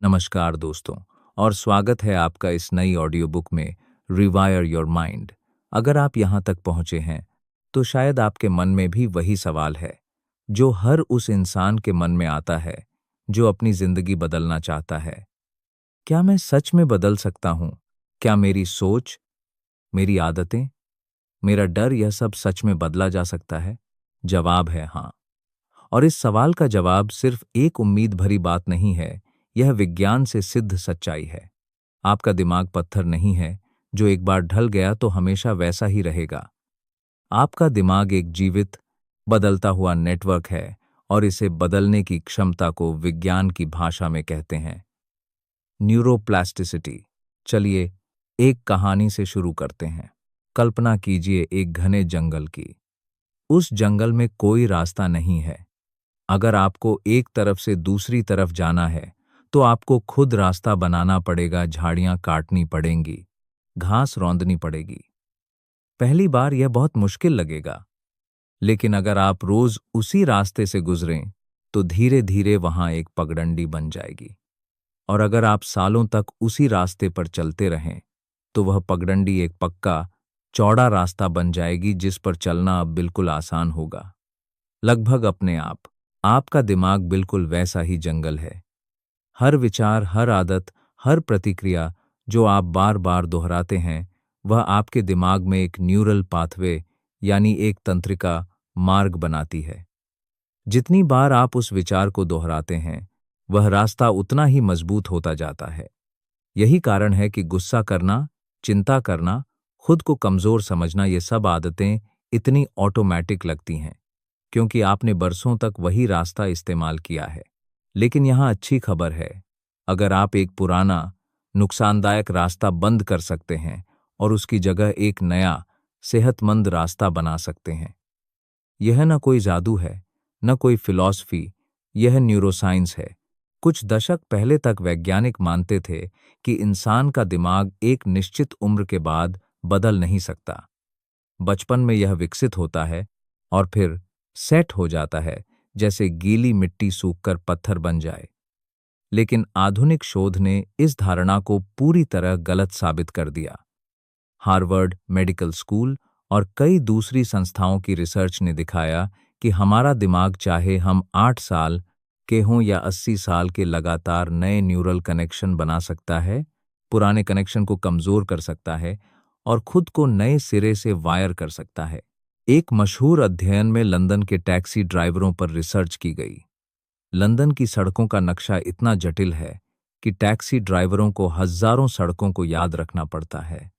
नमस्कार दोस्तों, और स्वागत है आपका इस नई ऑडियो बुक में रिवायर योर माइंड। अगर आप यहाँ तक पहुँचे हैं तो शायद आपके मन में भी वही सवाल है जो हर उस इंसान के मन में आता है जो अपनी जिंदगी बदलना चाहता है। क्या मैं सच में बदल सकता हूँ? क्या मेरी सोच, मेरी आदतें, मेरा डर, यह सब सच में बदला जा सकता है? जवाब है हाँ। और इस सवाल का जवाब सिर्फ एक उम्मीद भरी बात नहीं है, यह विज्ञान से सिद्ध सच्चाई है। आपका दिमाग पत्थर नहीं है जो एक बार ढल गया तो हमेशा वैसा ही रहेगा। आपका दिमाग एक जीवित, बदलता हुआ नेटवर्क है, और इसे बदलने की क्षमता को विज्ञान की भाषा में कहते हैं न्यूरोप्लास्टिसिटी। चलिए एक कहानी से शुरू करते हैं। कल्पना कीजिए एक घने जंगल की। उस जंगल में कोई रास्ता नहीं है। अगर आपको एक तरफ से दूसरी तरफ जाना है तो आपको खुद रास्ता बनाना पड़ेगा, झाड़ियां काटनी पड़ेंगी, घास रौंदनी पड़ेगी। पहली बार यह बहुत मुश्किल लगेगा, लेकिन अगर आप रोज उसी रास्ते से गुजरें तो धीरे धीरे वहां एक पगडंडी बन जाएगी। और अगर आप सालों तक उसी रास्ते पर चलते रहें तो वह पगडंडी एक पक्का, चौड़ा रास्ता बन जाएगी जिस पर चलना अब बिल्कुल आसान होगा। लगभग अपने आप आपका दिमाग बिल्कुल वैसा ही जंगल है। हर विचार, हर आदत, हर प्रतिक्रिया जो आप बार बार दोहराते हैं, वह आपके दिमाग में एक न्यूरल पाथवे यानी एक तंत्रिका मार्ग बनाती है। जितनी बार आप उस विचार को दोहराते हैं, वह रास्ता उतना ही मजबूत होता जाता है। यही कारण है कि गुस्सा करना, चिंता करना, खुद को कमजोर समझना, ये सब आदतें इतनी ऑटोमैटिक लगती हैं, क्योंकि आपने बरसों तक वही रास्ता इस्तेमाल किया है। लेकिन यहाँ अच्छी खबर है, अगर आप एक पुराना, नुकसानदायक रास्ता बंद कर सकते हैं और उसकी जगह एक नया, सेहतमंद रास्ता बना सकते हैं। यह न कोई जादू है, न कोई फिलॉसफी, यह न्यूरोसाइंस है। कुछ दशक पहले तक वैज्ञानिक मानते थे कि इंसान का दिमाग एक निश्चित उम्र के बाद बदल नहीं सकता। बचपन में यह विकसित होता है और फिर सेट हो जाता है, जैसे गीली मिट्टी सूखकर पत्थर बन जाए। लेकिन आधुनिक शोध ने इस धारणा को पूरी तरह गलत साबित कर दिया। हार्वर्ड मेडिकल स्कूल और कई दूसरी संस्थाओं की रिसर्च ने दिखाया कि हमारा दिमाग, चाहे हम 8 साल के हों या 80 साल के, लगातार नए न्यूरल कनेक्शन बना सकता है, पुराने कनेक्शन को कमजोर कर सकता है और खुद को नए सिरे से वायर कर सकता है। एक मशहूर अध्ययन में लंदन के टैक्सी ड्राइवरों पर रिसर्च की गई। लंदन की सड़कों का नक्शा इतना जटिल है कि टैक्सी ड्राइवरों को हजारों सड़कों को याद रखना पड़ता है।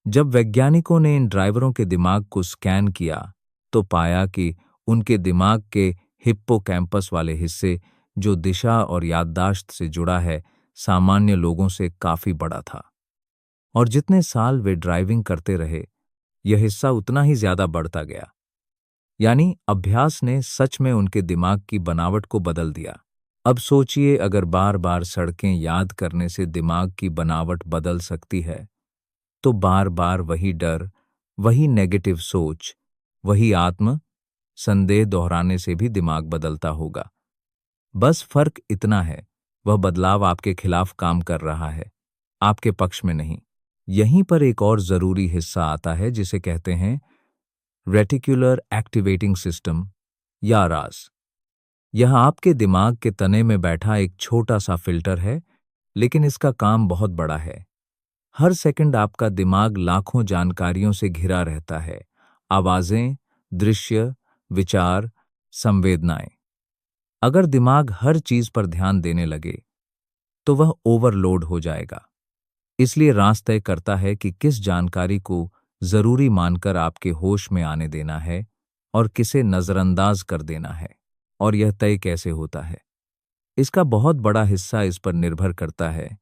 जब वैज्ञानिकों ने इन ड्राइवरों के दिमाग को स्कैन किया तो पाया कि उनके दिमाग के हिप्पोकैम्पस वाले हिस्से, जो दिशा और याददाश्त से जुड़ा है, सामान्य लोगों से काफी बड़ा था। और जितने साल वे ड्राइविंग करते रहे, यह हिस्सा उतना ही ज्यादा बढ़ता गया। यानी अभ्यास ने सच में उनके दिमाग की बनावट को बदल दिया। अब सोचिए, अगर बार बार सड़कें याद करने से दिमाग की बनावट बदल सकती है, तो बार बार वही डर, वही नेगेटिव सोच, वही आत्म संदेह दोहराने से भी दिमाग बदलता होगा। बस फर्क इतना है, वह बदलाव आपके खिलाफ काम कर रहा है, आपके पक्ष में नहीं। यहीं पर एक और जरूरी हिस्सा आता है जिसे कहते हैं रेटिकुलर एक्टिवेटिंग सिस्टम या रास। यह आपके दिमाग के तने में बैठा एक छोटा सा फिल्टर है, लेकिन इसका काम बहुत बड़ा है। हर सेकंड आपका दिमाग लाखों जानकारियों से घिरा रहता है, आवाजें, दृश्य, विचार, संवेदनाएं। अगर दिमाग हर चीज पर ध्यान देने लगे तो वह ओवरलोड हो जाएगा। इसलिए रास तय करता है कि किस जानकारी को जरूरी मानकर आपके होश में आने देना है और किसे नजरअंदाज कर देना है। और यह तय कैसे होता है, इसका बहुत बड़ा हिस्सा इस पर निर्भर करता है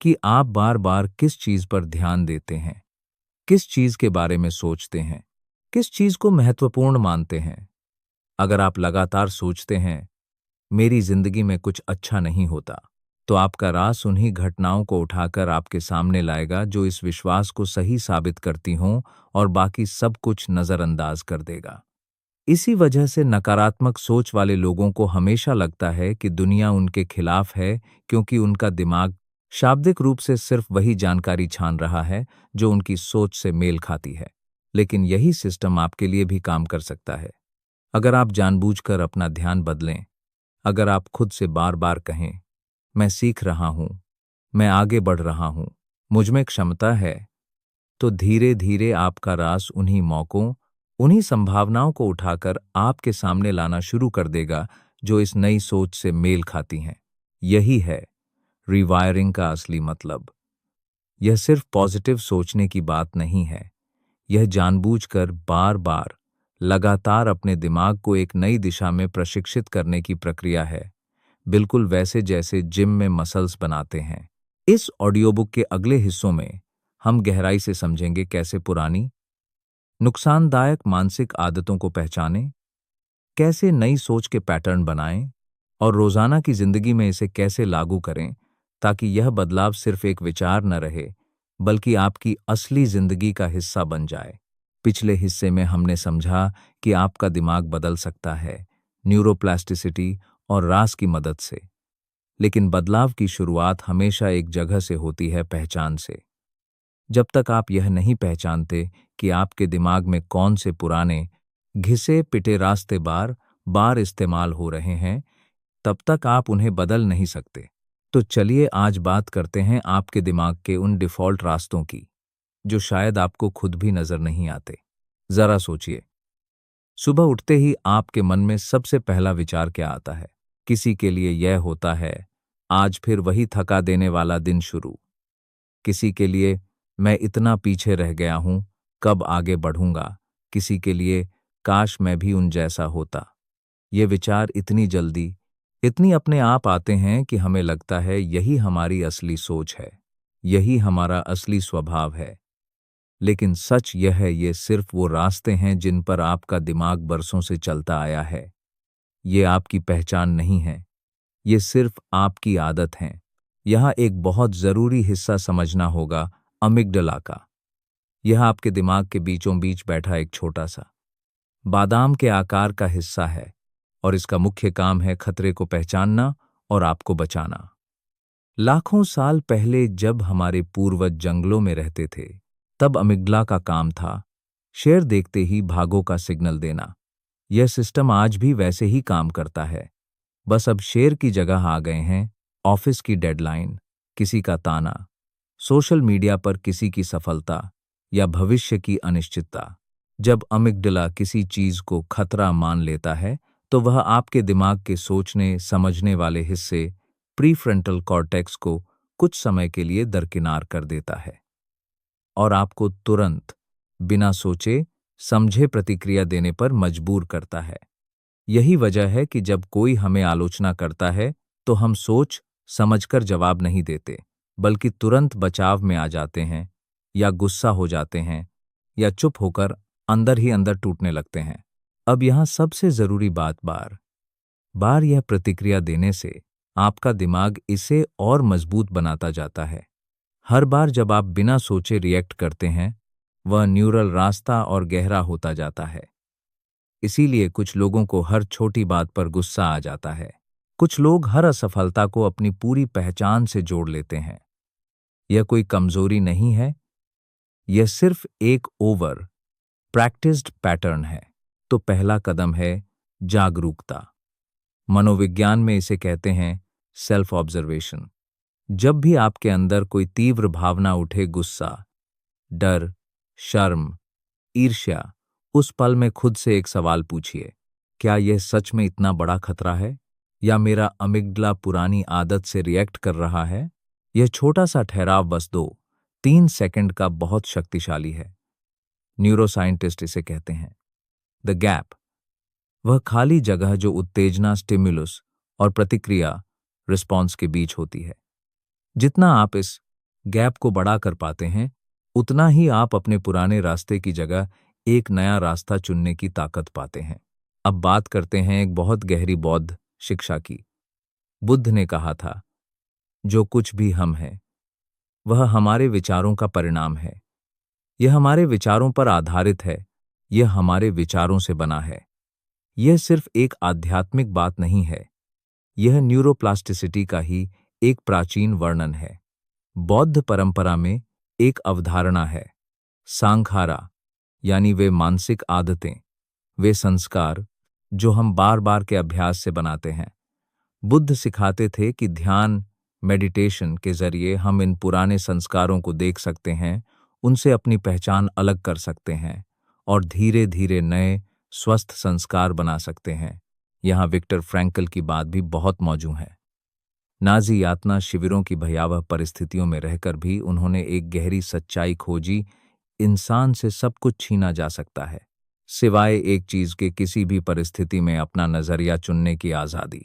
कि आप बार बार किस चीज पर ध्यान देते हैं, किस चीज के बारे में सोचते हैं, किस चीज को महत्वपूर्ण मानते हैं। अगर आप लगातार सोचते हैं, मेरी जिंदगी में कुछ अच्छा नहीं होता, तो आपका रास उन्हीं घटनाओं को उठाकर आपके सामने लाएगा जो इस विश्वास को सही साबित करती हों, और बाकी सब कुछ नजरअंदाज कर देगा। इसी वजह से नकारात्मक सोच वाले लोगों को हमेशा लगता है कि दुनिया उनके खिलाफ है, क्योंकि उनका दिमाग शाब्दिक रूप से सिर्फ वही जानकारी छान रहा है जो उनकी सोच से मेल खाती है। लेकिन यही सिस्टम आपके लिए भी काम कर सकता है। अगर आप जानबूझकर अपना ध्यान बदलें, अगर आप खुद से बार बार कहें, मैं सीख रहा हूं, मैं आगे बढ़ रहा हूं, मुझ में क्षमता है, तो धीरे धीरे आपका रास उन्हीं मौकों, उन्हीं संभावनाओं को उठाकर आपके सामने लाना शुरू कर देगा जो इस नई सोच से मेल खाती हैं। यही है रिवायरिंग का असली मतलब। यह सिर्फ पॉजिटिव सोचने की बात नहीं है, यह जानबूझकर बार बार लगातार अपने दिमाग को एक नई दिशा में प्रशिक्षित करने की प्रक्रिया है, बिल्कुल वैसे जैसे जिम में मसल्स बनाते हैं। इस ऑडियोबुक के अगले हिस्सों में हम गहराई से समझेंगे कैसे पुरानी नुकसानदायक मानसिक आदतों को पहचानें, कैसे नई सोच के पैटर्न बनाएं और रोजाना की जिंदगी में इसे कैसे लागू करें, ताकि यह बदलाव सिर्फ एक विचार न रहे बल्कि आपकी असली जिंदगी का हिस्सा बन जाए। पिछले हिस्से में हमने समझा कि आपका दिमाग बदल सकता है न्यूरोप्लास्टिसिटी और रास की मदद से, लेकिन बदलाव की शुरुआत हमेशा एक जगह से होती है, पहचान से। जब तक आप यह नहीं पहचानते कि आपके दिमाग में कौन से पुराने घिसे पिटे रास्ते बार बार इस्तेमाल हो रहे हैं, तब तक आप उन्हें बदल नहीं सकते। तो चलिए आज बात करते हैं आपके दिमाग के उन डिफ़ॉल्ट रास्तों की, जो शायद आपको खुद भी नजर नहीं आते। जरा सोचिए, सुबह उठते ही आपके मन में सबसे पहला विचार क्या आता है? किसी के लिए यह होता है, आज फिर वही थका देने वाला दिन शुरू। किसी के लिए, मैं इतना पीछे रह गया हूं, कब आगे बढ़ूंगा। किसी के लिए, काश मैं भी उन जैसा होता। ये विचार इतनी जल्दी, इतनी अपने आप आते हैं कि हमें लगता है यही हमारी असली सोच है, यही हमारा असली स्वभाव है। लेकिन सच यह है, ये सिर्फ वो रास्ते हैं जिन पर आपका दिमाग बरसों से चलता आया है। ये आपकी पहचान नहीं है, ये सिर्फ आपकी आदत है। यहाँ एक बहुत जरूरी हिस्सा समझना होगा, अमिगडला का। यह आपके दिमाग के बीचों बीच बैठा एक छोटा सा बादाम के आकार का हिस्सा है, और इसका मुख्य काम है खतरे को पहचानना और आपको बचाना। लाखों साल पहले जब हमारे पूर्वज जंगलों में रहते थे, तब अमिगडला का काम था शेर देखते ही भागो का सिग्नल देना। यह सिस्टम आज भी वैसे ही काम करता है, बस अब शेर की जगह आ गए हैं ऑफिस की डेडलाइन, किसी का ताना, सोशल मीडिया पर किसी की सफलता या भविष्य की अनिश्चितता। जब अमिगडला किसी चीज को खतरा मान लेता है, तो वह आपके दिमाग के सोचने समझने वाले हिस्से प्रीफ्रंटल कॉर्टेक्स को कुछ समय के लिए दरकिनार कर देता है और आपको तुरंत बिना सोचे समझे प्रतिक्रिया देने पर मजबूर करता है। यही वजह है कि जब कोई हमें आलोचना करता है, तो हम सोच समझकर जवाब नहीं देते, बल्कि तुरंत बचाव में आ जाते हैं, या गुस्सा हो जाते हैं, या चुप होकर अंदर ही अंदर टूटने लगते हैं। अब यहाँ सबसे जरूरी बात, बार बार यह प्रतिक्रिया देने से आपका दिमाग इसे और मजबूत बनाता जाता है। हर बार जब आप बिना सोचे रिएक्ट करते हैं, वह न्यूरल रास्ता और गहरा होता जाता है। इसीलिए कुछ लोगों को हर छोटी बात पर गुस्सा आ जाता है। कुछ लोग हर असफलता को अपनी पूरी पहचान से जोड़ लेते हैं। यह कोई कमजोरी नहीं है, यह सिर्फ एक ओवर प्रैक्टिस्ड पैटर्न है। तो पहला कदम है जागरूकता। मनोविज्ञान में इसे कहते हैं सेल्फ ऑब्जर्वेशन। जब भी आपके अंदर कोई तीव्र भावना उठे, गुस्सा, डर, शर्म, ईर्ष्या, उस पल में खुद से एक सवाल पूछिए, क्या यह सच में इतना बड़ा खतरा है, या मेरा अमिगडला पुरानी आदत से रिएक्ट कर रहा है? यह छोटा सा ठहराव बस 2-3 सेकंड का बहुत शक्तिशाली है। न्यूरोसाइंटिस्ट इसे कहते हैं द गैप, वह खाली जगह जो उत्तेजना स्टिमुलस और प्रतिक्रिया रिस्पॉन्स के बीच होती है। जितना आप इस गैप को बड़ा कर पाते हैं, उतना ही आप अपने पुराने रास्ते की जगह एक नया रास्ता चुनने की ताकत पाते हैं। अब बात करते हैं एक बहुत गहरी बौद्ध शिक्षा की। बुद्ध ने कहा था, जो कुछ भी हम हैं, वह हमारे विचारों का परिणाम है। यह हमारे विचारों पर आधारित है, यह हमारे विचारों से बना है। यह सिर्फ एक आध्यात्मिक बात नहीं है, यह न्यूरोप्लास्टिसिटी का ही एक प्राचीन वर्णन है। बौद्ध परंपरा में एक अवधारणा है, सांखारा, यानी वे मानसिक आदतें, वे संस्कार जो हम बार बार के अभ्यास से बनाते हैं। बुद्ध सिखाते थे कि ध्यान, मेडिटेशन के जरिए हम इन पुराने संस्कारों को देख सकते हैं, उनसे अपनी पहचान अलग कर सकते हैं और धीरे धीरे नए स्वस्थ संस्कार बना सकते हैं। यहाँ विक्टर फ्रैंकल की बात भी बहुत मौजूद है। नाजी यातना शिविरों की भयावह परिस्थितियों में रहकर भी उन्होंने एक गहरी सच्चाई खोजी, इंसान से सब कुछ छीना जा सकता है, सिवाय एक चीज के, किसी भी परिस्थिति में अपना नजरिया चुनने की आजादी।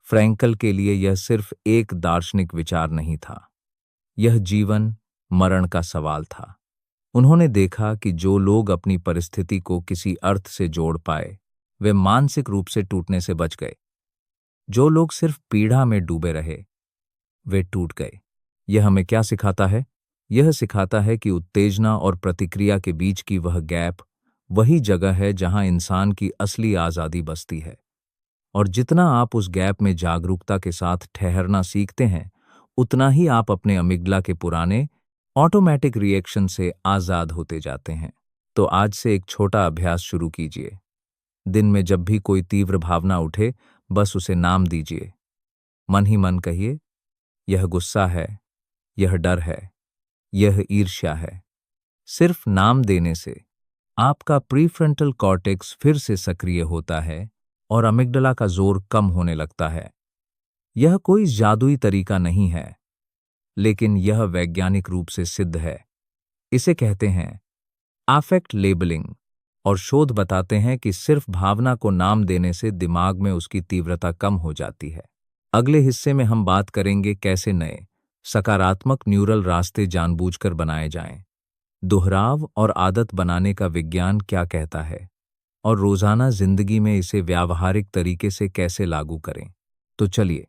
फ्रैंकल के लिए यह सिर्फ एक दार्शनिक विचार नहीं था, यह जीवन मरण का सवाल था। उन्होंने देखा कि जो लोग अपनी परिस्थिति को किसी अर्थ से जोड़ पाए, वे मानसिक रूप से टूटने से बच गए। जो लोग सिर्फ पीड़ा में डूबे रहे, वे टूट गए। यह हमें क्या सिखाता है? यह सिखाता है कि उत्तेजना और प्रतिक्रिया के बीच की वह गैप वही जगह है जहां इंसान की असली आजादी बसती है। और जितना आप उस गैप में जागरूकता के साथ ठहरना सीखते हैं, उतना ही आप अपने अमिग्डला के पुराने ऑटोमेटिक रिएक्शन से आजाद होते जाते हैं। तो आज से एक छोटा अभ्यास शुरू कीजिए। दिन में जब भी कोई तीव्र भावना उठे, बस उसे नाम दीजिए। मन ही मन कहिए, यह गुस्सा है, यह डर है, यह ईर्ष्या है। सिर्फ नाम देने से आपका प्रीफ्रंटल कॉर्टेक्स फिर से सक्रिय होता है और अमिग्डला का जोर कम होने लगता है। यह कोई जादुई तरीका नहीं है, लेकिन यह वैज्ञानिक रूप से सिद्ध है। इसे कहते हैं अफेक्ट लेबलिंग, और शोध बताते हैं कि सिर्फ भावना को नाम देने से दिमाग में उसकी तीव्रता कम हो जाती है। अगले हिस्से में हम बात करेंगे कैसे नए सकारात्मक न्यूरल रास्ते जानबूझकर बनाए जाएं, दोहराव और आदत बनाने का विज्ञान क्या कहता है, और रोजाना जिंदगी में इसे व्यावहारिक तरीके से कैसे लागू करें। तो चलिए,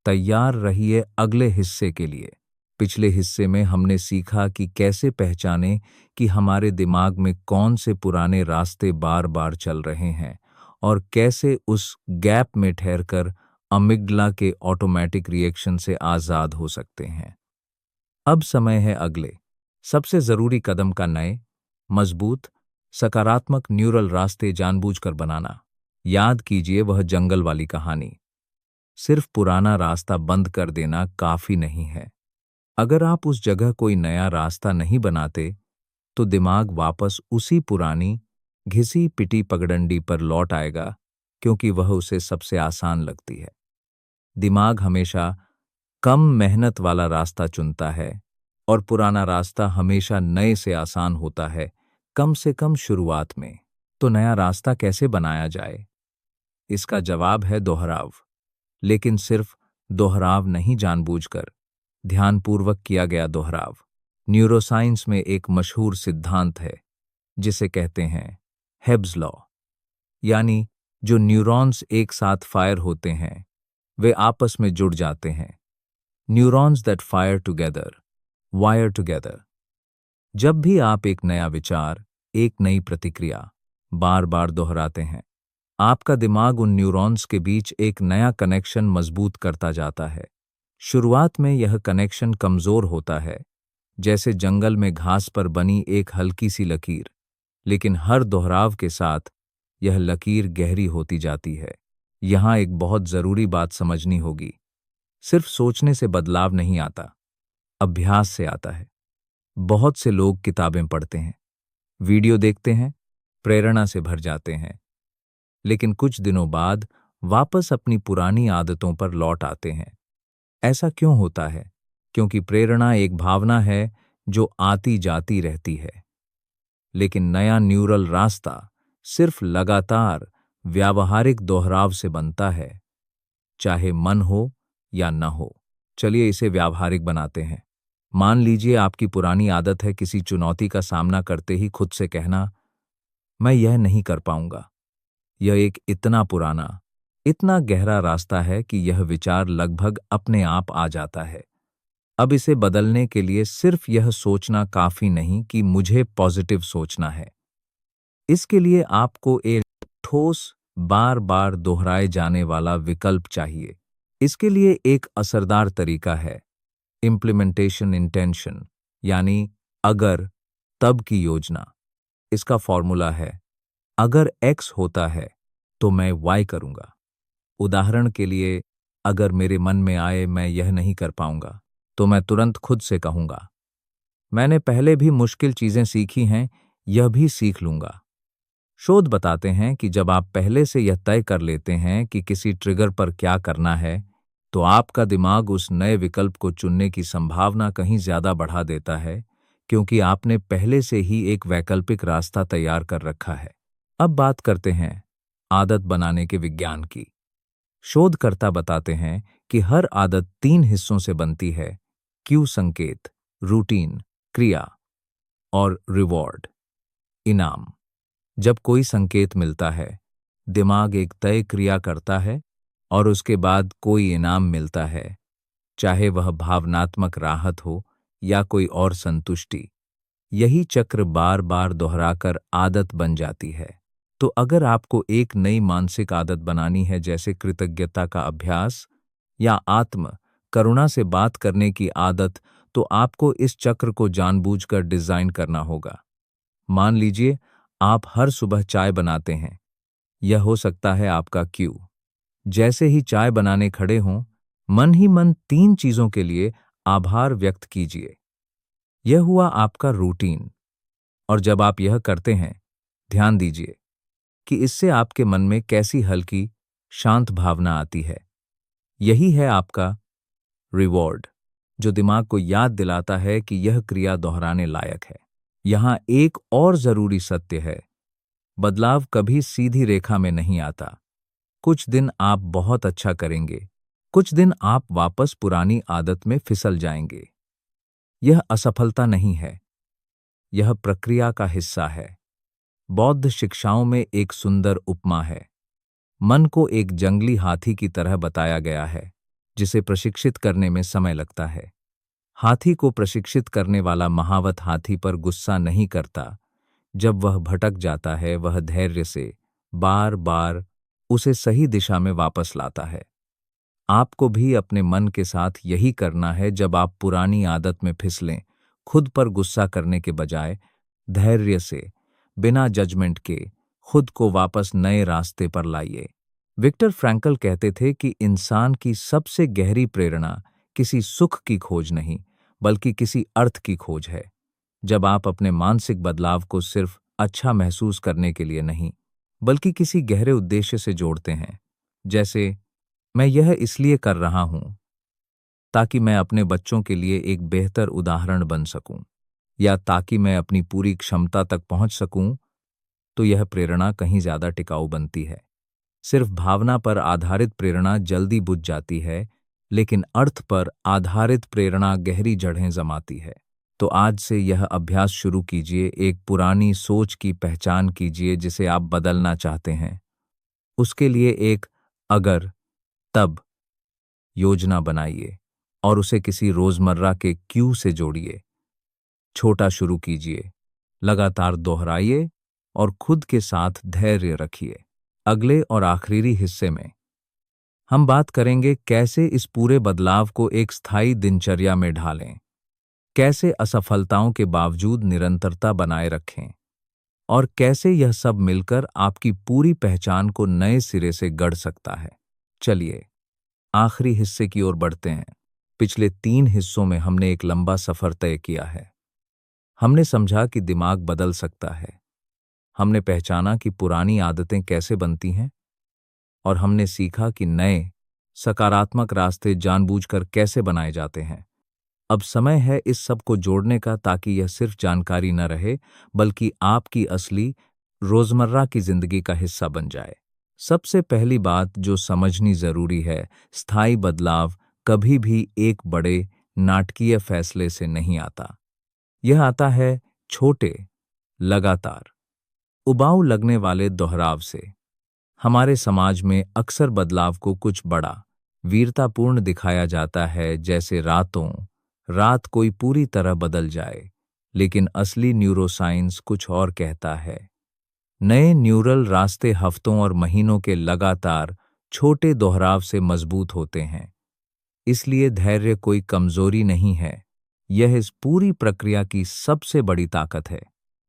तैयार रहिए अगले हिस्से के लिए। पिछले हिस्से में हमने सीखा कि कैसे पहचानें कि हमारे दिमाग में कौन से पुराने रास्ते बार बार चल रहे हैं और कैसे उस गैप में ठहरकर अमिग्डला के ऑटोमेटिक रिएक्शन से आजाद हो सकते हैं। अब समय है अगले सबसे जरूरी कदम का, नए मजबूत सकारात्मक न्यूरल रास्ते जानबूझकर बनाना। याद कीजिए वह जंगल वाली कहानी। सिर्फ पुराना रास्ता बंद कर देना काफी नहीं है। अगर आप उस जगह कोई नया रास्ता नहीं बनाते, तो दिमाग वापस उसी पुरानी घिसी पिटी पगडंडी पर लौट आएगा, क्योंकि वह उसे सबसे आसान लगती है। दिमाग हमेशा कम मेहनत वाला रास्ता चुनता है, और पुराना रास्ता हमेशा नए से आसान होता है, कम से कम शुरुआत में। तो नया रास्ता कैसे बनाया जाए? इसका जवाब है दोहराव, लेकिन सिर्फ दोहराव नहीं, जानबूझकर ध्यानपूर्वक किया गया दोहराव। न्यूरोसाइंस में एक मशहूर सिद्धांत है जिसे कहते हैं हेब्स लॉ, यानी जो न्यूरॉन्स एक साथ फायर होते हैं वे आपस में जुड़ जाते हैं। Neurons that fire together wire together. जब भी आप एक नया विचार, एक नई प्रतिक्रिया बार बार दोहराते हैं, आपका दिमाग उन न्यूरॉन्स के बीच एक नया कनेक्शन मजबूत करता जाता है। शुरुआत में यह कनेक्शन कमजोर होता है, जैसे जंगल में घास पर बनी एक हल्की सी लकीर, लेकिन हर दोहराव के साथ यह लकीर गहरी होती जाती है। यहाँ एक बहुत जरूरी बात समझनी होगी, सिर्फ सोचने से बदलाव नहीं आता, अभ्यास से आता है। बहुत से लोग किताबें पढ़ते हैं, वीडियो देखते हैं, प्रेरणा से भर जाते हैं, लेकिन कुछ दिनों बाद वापस अपनी पुरानी आदतों पर लौट आते हैं। ऐसा क्यों होता है? क्योंकि प्रेरणा एक भावना है जो आती जाती रहती है, लेकिन नया न्यूरल रास्ता सिर्फ लगातार व्यावहारिक दोहराव से बनता है, चाहे मन हो या न हो। चलिए इसे व्यावहारिक बनाते हैं। मान लीजिए आपकी पुरानी आदत है किसी चुनौती का सामना करते ही खुद से कहना, मैं यह नहीं कर पाऊंगा। यह एक इतना पुराना, इतना गहरा रास्ता है कि यह विचार लगभग अपने आप आ जाता है। अब इसे बदलने के लिए सिर्फ यह सोचना काफी नहीं कि मुझे पॉजिटिव सोचना है। इसके लिए आपको एक ठोस, बार बार दोहराए जाने वाला विकल्प चाहिए। इसके लिए एक असरदार तरीका है इम्प्लीमेंटेशन इंटेंशन, यानी अगर तब की योजना। इसका फॉर्मूला है अगर एक्स होता है तो मैं वाई करूंगा। उदाहरण के लिए, अगर मेरे मन में आए मैं यह नहीं कर पाऊंगा तो मैं तुरंत खुद से कहूंगा मैंने पहले भी मुश्किल चीजें सीखी हैं, यह भी सीख लूंगा। शोध बताते हैं कि जब आप पहले से यह तय कर लेते हैं कि किसी ट्रिगर पर क्या करना है, तो आपका दिमाग उस नए विकल्प को चुनने की संभावना कहीं ज्यादा बढ़ा देता है, क्योंकि आपने पहले से ही एक वैकल्पिक रास्ता तैयार कर रखा है। अब बात करते हैं आदत बनाने के विज्ञान की। शोधकर्ता बताते हैं कि हर आदत 3 हिस्सों से बनती है: क्यू संकेत, रूटीन क्रिया और रिवॉर्ड इनाम। जब कोई संकेत मिलता है, दिमाग एक तय क्रिया करता है और उसके बाद कोई इनाम मिलता है, चाहे वह भावनात्मक राहत हो या कोई और संतुष्टि। यही चक्र बार बार दोहराकर आदत बन जाती है। तो अगर आपको एक नई मानसिक आदत बनानी है, जैसे कृतज्ञता का अभ्यास या आत्म करुणा से बात करने की आदत, तो आपको इस चक्र को जानबूझकर डिजाइन करना होगा। मान लीजिए आप हर सुबह चाय बनाते हैं। यह हो सकता है आपका क्यू। जैसे ही चाय बनाने खड़े हों, मन ही मन 3 चीजों के लिए आभार व्यक्त कीजिए। यह हुआ आपका रूटीन। और जब आप यह करते हैं, ध्यान दीजिए कि इससे आपके मन में कैसी हल्की, शांत भावना आती है। यही है आपका रिवॉर्ड, जो दिमाग को याद दिलाता है कि यह क्रिया दोहराने लायक है। यहाँ एक और जरूरी सत्य है, बदलाव कभी सीधी रेखा में नहीं आता। कुछ दिन आप बहुत अच्छा करेंगे, कुछ दिन आप वापस पुरानी आदत में फिसल जाएंगे। यह असफलता नहीं है, यह प्रक्रिया का हिस्सा है। बौद्ध शिक्षाओं में एक सुंदर उपमा है। मन को एक जंगली हाथी की तरह बताया गया है, जिसे प्रशिक्षित करने में समय लगता है। हाथी को प्रशिक्षित करने वाला महावत हाथी पर गुस्सा नहीं करता। जब वह भटक जाता है, वह धैर्य से बार बार उसे सही दिशा में वापस लाता है। आपको भी अपने मन के साथ यही करना है। जब आप पुरानी आदत में फिसलें, खुद पर गुस्सा करने के बजाय धैर्य से, बिना जजमेंट के, खुद को वापस नए रास्ते पर लाइए। विक्टर फ्रैंकल कहते थे कि इंसान की सबसे गहरी प्रेरणा किसी सुख की खोज नहीं, बल्कि किसी अर्थ की खोज है। जब आप अपने मानसिक बदलाव को सिर्फ अच्छा महसूस करने के लिए नहीं, बल्कि किसी गहरे उद्देश्य से जोड़ते हैं, जैसे मैं यह इसलिए कर रहा हूं ताकि मैं अपने बच्चों के लिए एक बेहतर उदाहरण बन सकूं, या ताकि मैं अपनी पूरी क्षमता तक पहुंच सकूं, तो यह प्रेरणा कहीं ज्यादा टिकाऊ बनती है। सिर्फ भावना पर आधारित प्रेरणा जल्दी बुझ जाती है, लेकिन अर्थ पर आधारित प्रेरणा गहरी जड़ें जमाती है। तो आज से यह अभ्यास शुरू कीजिए। एक पुरानी सोच की पहचान कीजिए जिसे आप बदलना चाहते हैं। उसके लिए एक अगर तब योजना बनाइए और उसे किसी रोजमर्रा के क्यू से जोड़िए। छोटा शुरू कीजिए, लगातार दोहराइए और खुद के साथ धैर्य रखिए। अगले और आखिरी हिस्से में हम बात करेंगे कैसे इस पूरे बदलाव को एक स्थायी दिनचर्या में ढालें, कैसे असफलताओं के बावजूद निरंतरता बनाए रखें, और कैसे यह सब मिलकर आपकी पूरी पहचान को नए सिरे से गढ़ सकता है। चलिए आखिरी हिस्से की ओर बढ़ते हैं। पिछले 3 हिस्सों में हमने एक लंबा सफर तय किया है। हमने समझा कि दिमाग बदल सकता है, हमने पहचाना कि पुरानी आदतें कैसे बनती हैं, और हमने सीखा कि नए सकारात्मक रास्ते जानबूझकर कैसे बनाए जाते हैं। अब समय है इस सब को जोड़ने का, ताकि यह सिर्फ जानकारी न रहे, बल्कि आपकी असली रोजमर्रा की जिंदगी का हिस्सा बन जाए। सबसे पहली बात जो समझनी जरूरी है, स्थायी बदलाव कभी भी एक बड़े नाटकीय फैसले से नहीं आता। यह आता है छोटे, लगातार, उबाऊ लगने वाले दोहराव से। हमारे समाज में अक्सर बदलाव को कुछ बड़ा, वीरतापूर्ण दिखाया जाता है, जैसे रात कोई पूरी तरह बदल जाए। लेकिन असली न्यूरोसाइंस कुछ और कहता है। नए न्यूरल रास्ते हफ्तों और महीनों के लगातार छोटे दोहराव से मजबूत होते हैं। इसलिए धैर्य कोई कमजोरी नहीं है, यह इस पूरी प्रक्रिया की सबसे बड़ी ताकत है।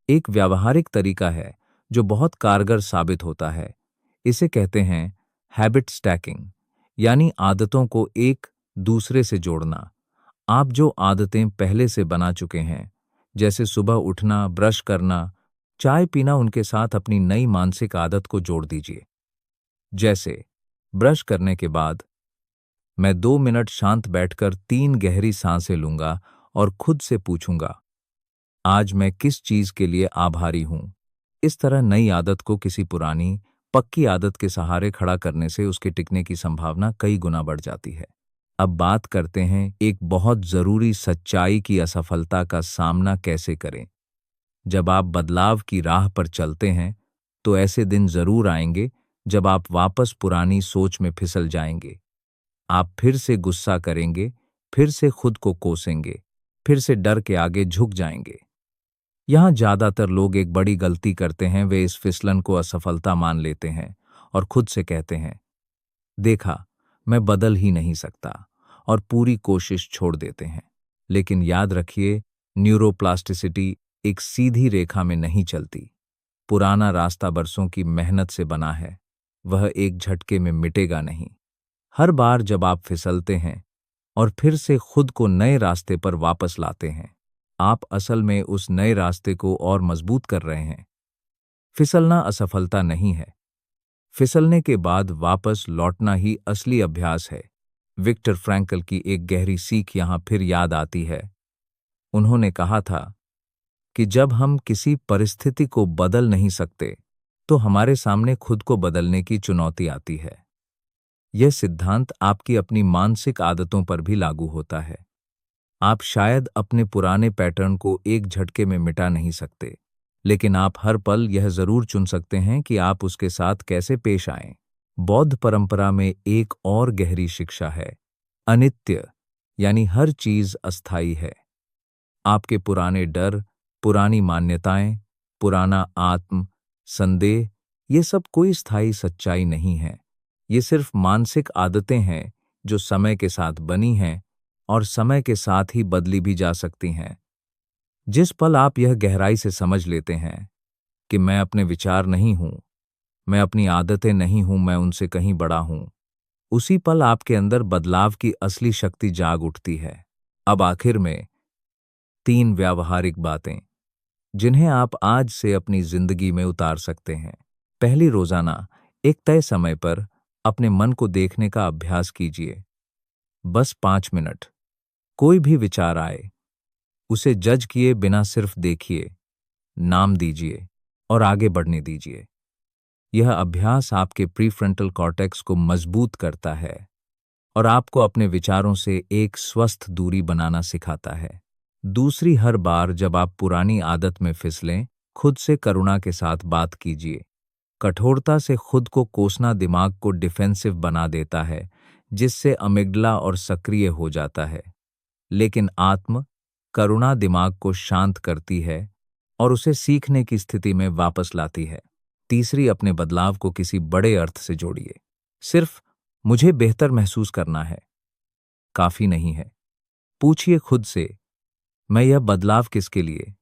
एक व्यावहारिक तरीका है जो बहुत कारगर साबित होता है। इसे कहते हैं हैबिट स्टैकिंग, यानी आदतों को एक दूसरे से जोड़ना। आप जो आदतें पहले से बना चुके हैं, जैसे सुबह उठना, ब्रश करना, चाय पीना, उनके साथ अपनी नई मानसिक आदत को जोड़ दीजिए। जैसे ब्रश करने के बाद मैं 2 मिनट शांत बैठकर 3 गहरी सांसें लूंगा और खुद से पूछूंगा, आज मैं किस चीज के लिए आभारी हूं। इस तरह नई आदत को किसी पुरानी पक्की आदत के सहारे खड़ा करने से उसके टिकने की संभावना कई गुना बढ़ जाती है। अब बात करते हैं एक बहुत जरूरी सच्चाई की, असफलता का सामना कैसे करें। जब आप बदलाव की राह पर चलते हैं तो ऐसे दिन जरूर आएंगे जब आप वापस पुरानी सोच में फिसल जाएंगे। आप फिर से गुस्सा करेंगे, फिर से खुद को कोसेंगे, फिर से डर के आगे झुक जाएंगे। यहाँ ज्यादातर लोग एक बड़ी गलती करते हैं, वे इस फिसलन को असफलता मान लेते हैं और खुद से कहते हैं, देखा, मैं बदल ही नहीं सकता, और पूरी कोशिश छोड़ देते हैं। लेकिन याद रखिए, न्यूरोप्लास्टिसिटी एक सीधी रेखा में नहीं चलती। पुराना रास्ता बरसों की मेहनत से बना है, वह एक झटके में मिटेगा नहीं। हर बार जब आप फिसलते हैं और फिर से खुद को नए रास्ते पर वापस लाते हैं, आप असल में उस नए रास्ते को और मजबूत कर रहे हैं। फिसलना असफलता नहीं है, फिसलने के बाद वापस लौटना ही असली अभ्यास है। विक्टर फ्रैंकल की एक गहरी सीख यहां फिर याद आती है। उन्होंने कहा था कि जब हम किसी परिस्थिति को बदल नहीं सकते तो हमारे सामने खुद को बदलने की चुनौती आती है। यह सिद्धांत आपकी अपनी मानसिक आदतों पर भी लागू होता है। आप शायद अपने पुराने पैटर्न को एक झटके में मिटा नहीं सकते, लेकिन आप हर पल यह जरूर चुन सकते हैं कि आप उसके साथ कैसे पेश आएं। बौद्ध परंपरा में एक और गहरी शिक्षा है, अनित्य, यानी हर चीज अस्थायी है। आपके पुराने डर, पुरानी मान्यताएं, पुराना आत्म संदेह, ये सब कोई स्थायी सच्चाई नहीं है। ये सिर्फ मानसिक आदतें हैं जो समय के साथ बनी हैं और समय के साथ ही बदली भी जा सकती हैं। जिस पल आप यह गहराई से समझ लेते हैं कि मैं अपने विचार नहीं हूं, मैं अपनी आदतें नहीं हूं, मैं उनसे कहीं बड़ा हूं, उसी पल आपके अंदर बदलाव की असली शक्ति जाग उठती है। अब आखिर में 3 व्यावहारिक बातें जिन्हें आप आज से अपनी जिंदगी में उतार सकते हैं। पहली, रोजाना एक तय समय पर अपने मन को देखने का अभ्यास कीजिए। बस 5 मिनट। कोई भी विचार आए, उसे जज किए बिना सिर्फ देखिए, नाम दीजिए और आगे बढ़ने दीजिए। यह अभ्यास आपके प्रीफ्रंटल कॉर्टेक्स को मजबूत करता है और आपको अपने विचारों से एक स्वस्थ दूरी बनाना सिखाता है। दूसरी, हर बार जब आप पुरानी आदत में फिसलें, खुद से करुणा के साथ बात कीजिए। कठोरता से खुद को कोसना दिमाग को डिफेंसिव बना देता है, जिससे अमिग्डला और सक्रिय हो जाता है। लेकिन आत्म करुणा दिमाग को शांत करती है और उसे सीखने की स्थिति में वापस लाती है। तीसरी, अपने बदलाव को किसी बड़े अर्थ से जोड़िए। सिर्फ मुझे बेहतर महसूस करना है काफी नहीं है। पूछिए खुद से, मैं यह बदलाव किसके लिए,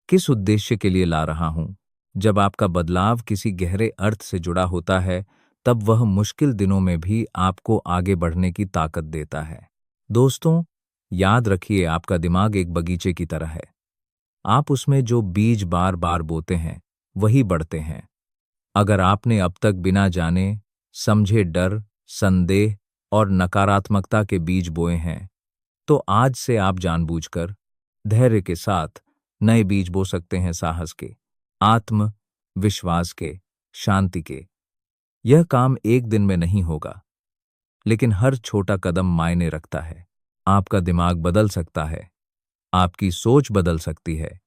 किस उद्देश्य के लिए ला रहा हूं। जब आपका बदलाव किसी गहरे अर्थ से जुड़ा होता है, तब वह मुश्किल दिनों में भी आपको आगे बढ़ने की ताकत देता है। दोस्तों, याद रखिए, आपका दिमाग एक बगीचे की तरह है। आप उसमें जो बीज बार बार बोते हैं, वही बढ़ते हैं। अगर आपने अब तक बिना जाने समझे डर, संदेह और नकारात्मकता के बीज बोए हैं, तो आज से आप जानबूझकर धैर्य के साथ नए बीज बो सकते हैं, साहस के, आत्म विश्वास के, शांति के। यह काम एक दिन में नहीं होगा, लेकिन हर छोटा कदम मायने रखता है। आपका दिमाग बदल सकता है, आपकी सोच बदल सकती है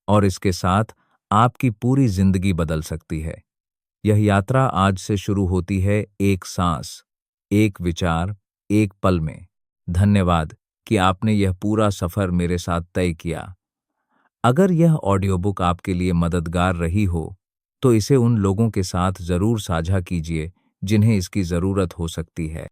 और इसके साथ आपकी पूरी जिंदगी बदल सकती है। यह यात्रा आज से शुरू होती है, एक सांस, एक विचार, एक पल में। धन्यवाद कि आपने यह पूरा सफर मेरे साथ तय किया। अगर यह ऑडियो बुक आपके लिए मददगार रही हो तो इसे उन लोगों के साथ ज़रूर साझा कीजिए जिन्हें इसकी ज़रूरत हो सकती है।